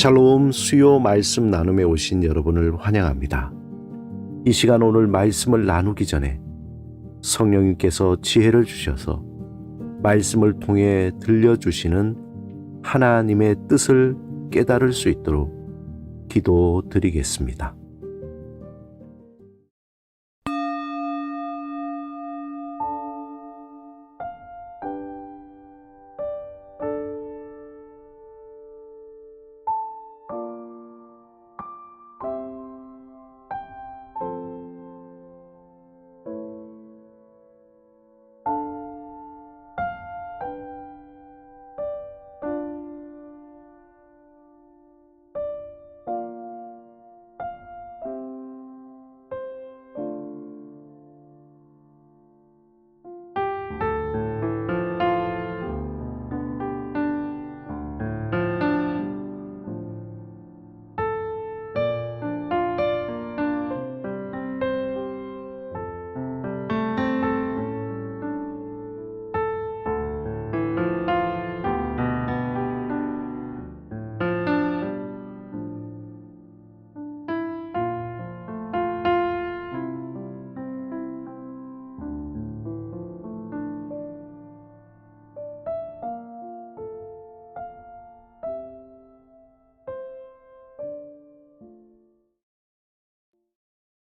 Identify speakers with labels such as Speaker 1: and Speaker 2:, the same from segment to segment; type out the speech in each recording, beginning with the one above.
Speaker 1: 샬롬 수요 말씀 나눔에 오신 여러분을 환영합니다. 이 시간 오늘 말씀을 나누기 전에 성령님께서 지혜를 주셔서 말씀을 통해 들려주시는 하나님의 뜻을 깨달을 수 있도록 기도드리겠습니다.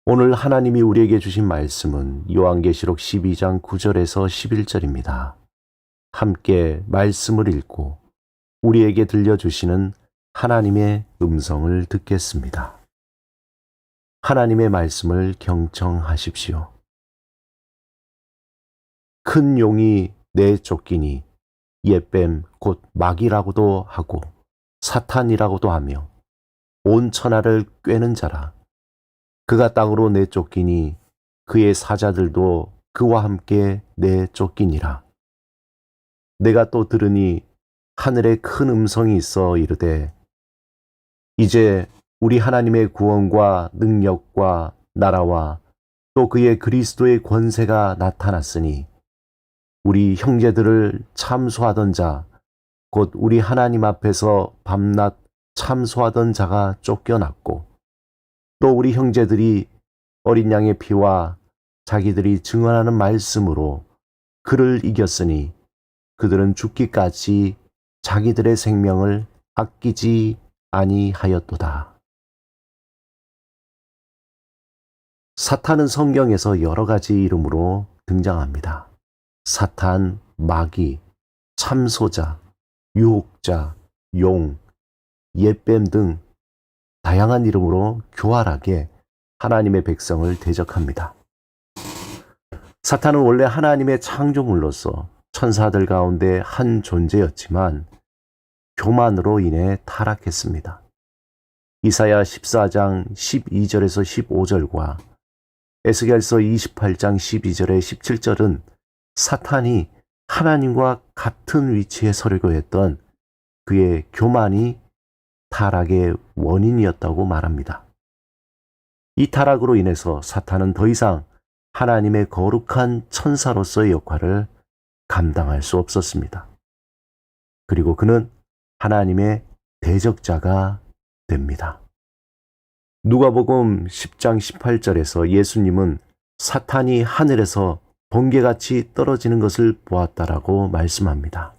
Speaker 1: 오늘 하나님이 우리에게 주신 말씀은 요한계시록 12장 9절에서 11절입니다. 함께 말씀을 읽고 우리에게 들려주시는 하나님의 음성을 듣겠습니다. 하나님의 말씀을 경청하십시오. 큰 용이 내쫓기니 옛뱀 곧 마귀라고도 하고 사탄이라고도 하며 온 천하를 꿰는 자라. 그가 땅으로 내쫓기니 그의 사자들도 그와 함께 내쫓기니라. 내가 또 들으니 하늘에 큰 음성이 있어 이르되 이제 우리 하나님의 구원과 능력과 나라와 또 그의 그리스도의 권세가 나타났으니 우리 형제들을 참소하던 자 곧 우리 하나님 앞에서 밤낮 참소하던 자가 쫓겨났고 또 우리 형제들이 어린 양의 피와 자기들이 증언하는 말씀으로 그를 이겼으니 그들은 죽기까지 자기들의 생명을 아끼지 아니하였도다. 사탄은 성경에서 여러 가지 이름으로 등장합니다. 사탄, 마귀, 참소자, 유혹자, 용, 옛뱀 등 다양한 이름으로 교활하게 하나님의 백성을 대적합니다. 사탄은 원래 하나님의 창조물로서 천사들 가운데 한 존재였지만 교만으로 인해 타락했습니다. 이사야 14장 12절에서 15절과 에스겔서 28장 12절에 17절은 사탄이 하나님과 같은 위치에 서려고 했던 그의 교만이 타락의 원인이었다고 말합니다. 이 타락으로 인해서 사탄은 더 이상 하나님의 거룩한 천사로서의 역할을 감당할 수 없었습니다. 그리고 그는 하나님의 대적자가 됩니다. 누가복음 10장 18절에서 예수님은 사탄이 하늘에서 번개같이 떨어지는 것을 보았다라고 말씀합니다.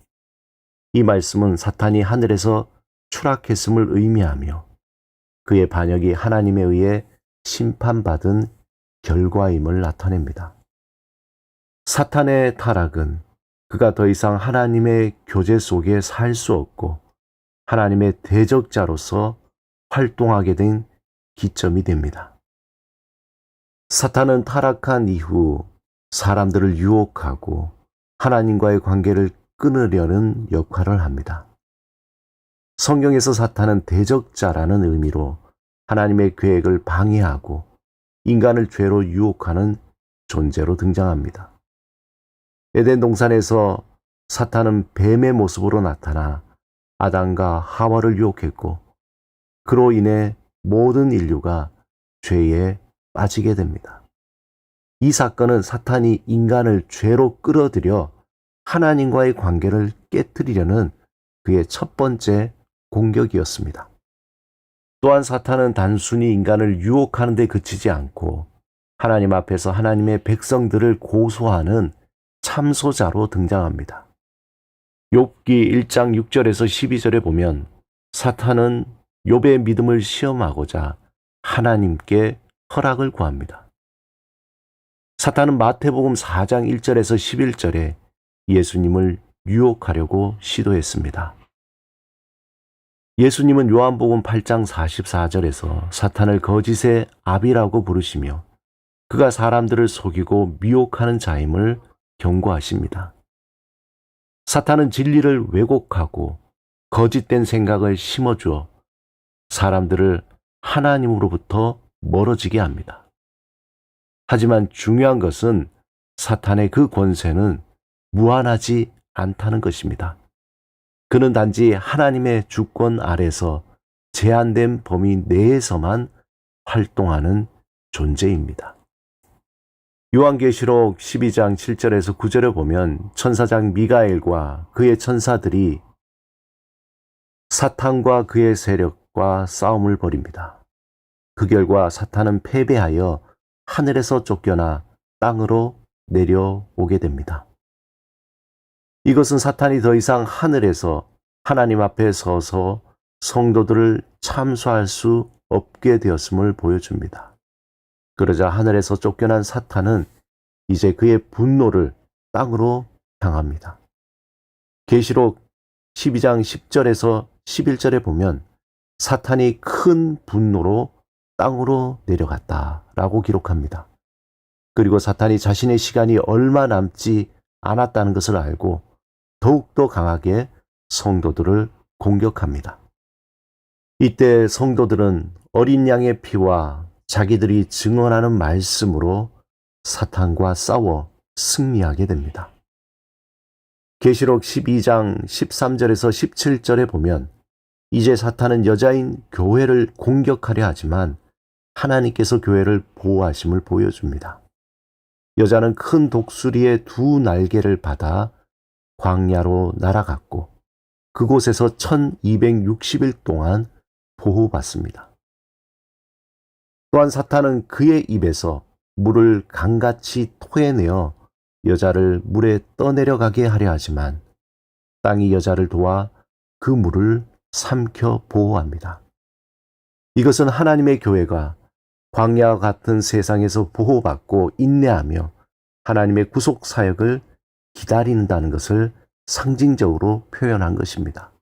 Speaker 1: 이 말씀은 사탄이 하늘에서 추락했음을 의미하며 그의 반역이 하나님에 의해 심판받은 결과임을 나타냅니다. 사탄의 타락은 그가 더 이상 하나님의 교제 속에 살 수 없고 하나님의 대적자로서 활동하게 된 기점이 됩니다. 사탄은 타락한 이후 사람들을 유혹하고 하나님과의 관계를 끊으려는 역할을 합니다. 성경에서 사탄은 대적자라는 의미로 하나님의 계획을 방해하고 인간을 죄로 유혹하는 존재로 등장합니다. 에덴 동산에서 사탄은 뱀의 모습으로 나타나 아담과 하와를 유혹했고 그로 인해 모든 인류가 죄에 빠지게 됩니다. 이 사건은 사탄이 인간을 죄로 끌어들여 하나님과의 관계를 깨뜨리려는 그의 첫 번째 공격이었습니다. 또한 사탄은 단순히 인간을 유혹하는 데 그치지 않고 하나님 앞에서 하나님의 백성들을 고소하는 참소자로 등장합니다. 욥기 1장 6절에서 12절에 보면 사탄은 욥의 믿음을 시험하고자 하나님께 허락을 구합니다. 사탄은 마태복음 4장 1절에서 11절에 예수님을 유혹하려고 시도했습니다. 예수님은 요한복음 8장 44절에서 사탄을 거짓의 아비라고 부르시며 그가 사람들을 속이고 미혹하는 자임을 경고하십니다. 사탄은 진리를 왜곡하고 거짓된 생각을 심어주어 사람들을 하나님으로부터 멀어지게 합니다. 하지만 중요한 것은 사탄의 그 권세는 무한하지 않다는 것입니다. 그는 단지 하나님의 주권 아래서 제한된 범위 내에서만 활동하는 존재입니다. 요한계시록 12장 7절에서 9절에 보면 천사장 미가엘과 그의 천사들이 사탄과 그의 세력과 싸움을 벌입니다. 그 결과 사탄은 패배하여 하늘에서 쫓겨나 땅으로 내려오게 됩니다. 이것은 사탄이 더 이상 하늘에서 하나님 앞에 서서 성도들을 참소할 수 없게 되었음을 보여줍니다. 그러자 하늘에서 쫓겨난 사탄은 이제 그의 분노를 땅으로 향합니다. 계시록 12장 10절에서 11절에 보면 사탄이 큰 분노로 땅으로 내려갔다라고 기록합니다. 그리고 사탄이 자신의 시간이 얼마 남지 않았다는 것을 알고 더욱더 강하게 성도들을 공격합니다. 이때 성도들은 어린 양의 피와 자기들이 증언하는 말씀으로 사탄과 싸워 승리하게 됩니다. 계시록 12장 13절에서 17절에 보면 이제 사탄은 여자인 교회를 공격하려 하지만 하나님께서 교회를 보호하심을 보여줍니다. 여자는 큰 독수리의 두 날개를 받아 광야로 날아갔고 그곳에서 1260일 동안 보호받습니다. 또한 사탄은 그의 입에서 물을 강같이 토해내어 여자를 물에 떠내려가게 하려 하지만 땅이 여자를 도와 그 물을 삼켜 보호합니다. 이것은 하나님의 교회가 광야와 같은 세상에서 보호받고 인내하며 하나님의 구속 사역을 기다린다는 것을 상징적으로 표현한 것입니다.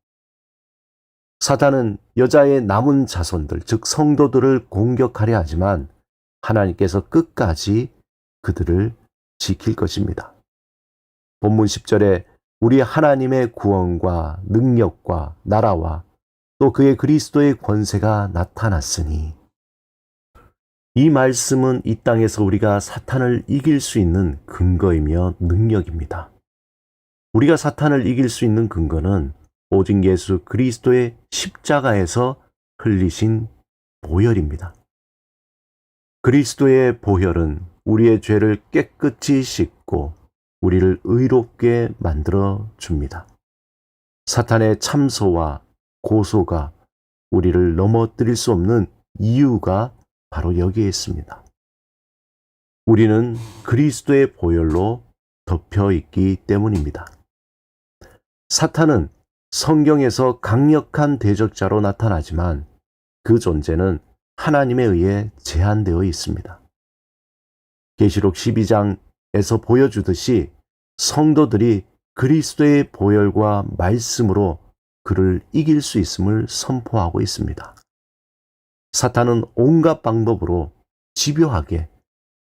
Speaker 1: 사탄은 여자의 남은 자손들, 즉 성도들을 공격하려 하지만 하나님께서 끝까지 그들을 지킬 것입니다. 본문 10절에 우리 하나님의 구원과 능력과 나라와 또 그의 그리스도의 권세가 나타났으니, 이 말씀은 이 땅에서 우리가 사탄을 이길 수 있는 근거이며 능력입니다. 우리가 사탄을 이길 수 있는 근거는 오직 예수 그리스도의 십자가에서 흘리신 보혈입니다. 그리스도의 보혈은 우리의 죄를 깨끗이 씻고 우리를 의롭게 만들어 줍니다. 사탄의 참소와 고소가 우리를 넘어뜨릴 수 없는 이유가 바로 여기에 있습니다. 우리는 그리스도의 보혈로 덮여 있기 때문입니다. 사탄은 성경에서 강력한 대적자로 나타나지만 그 존재는 하나님에 의해 제한되어 있습니다. 계시록 12장에서 보여주듯이 성도들이 그리스도의 보혈과 말씀으로 그를 이길 수 있음을 선포하고 있습니다. 사탄은 온갖 방법으로 집요하게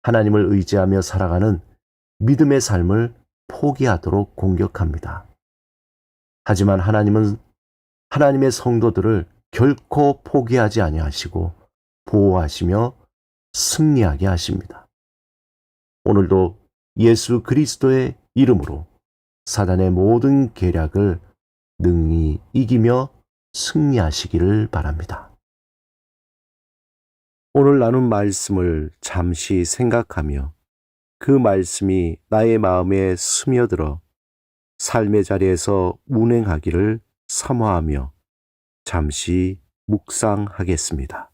Speaker 1: 하나님을 의지하며 살아가는 믿음의 삶을 포기하도록 공격합니다. 하지만 하나님은 하나님의 성도들을 결코 포기하지 아니하시고 보호하시며 승리하게 하십니다. 오늘도 예수 그리스도의 이름으로 사단의 모든 계략을 능히 이기며 승리하시기를 바랍니다. 오늘 나눈 말씀을 잠시 생각하며 그 말씀이 나의 마음에 스며들어 삶의 자리에서 운행하기를 사모하며 잠시 묵상하겠습니다.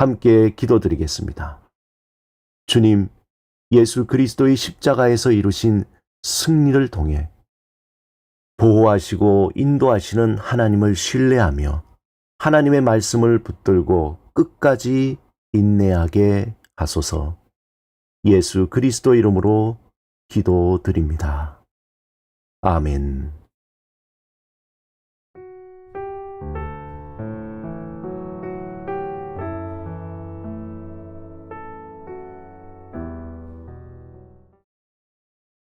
Speaker 1: 함께 기도드리겠습니다. 주님, 예수 그리스도의 십자가에서 이루신 승리를 통해 보호하시고 인도하시는 하나님을 신뢰하며 하나님의 말씀을 붙들고 끝까지 인내하게 하소서. 예수 그리스도 이름으로 기도드립니다. 아멘.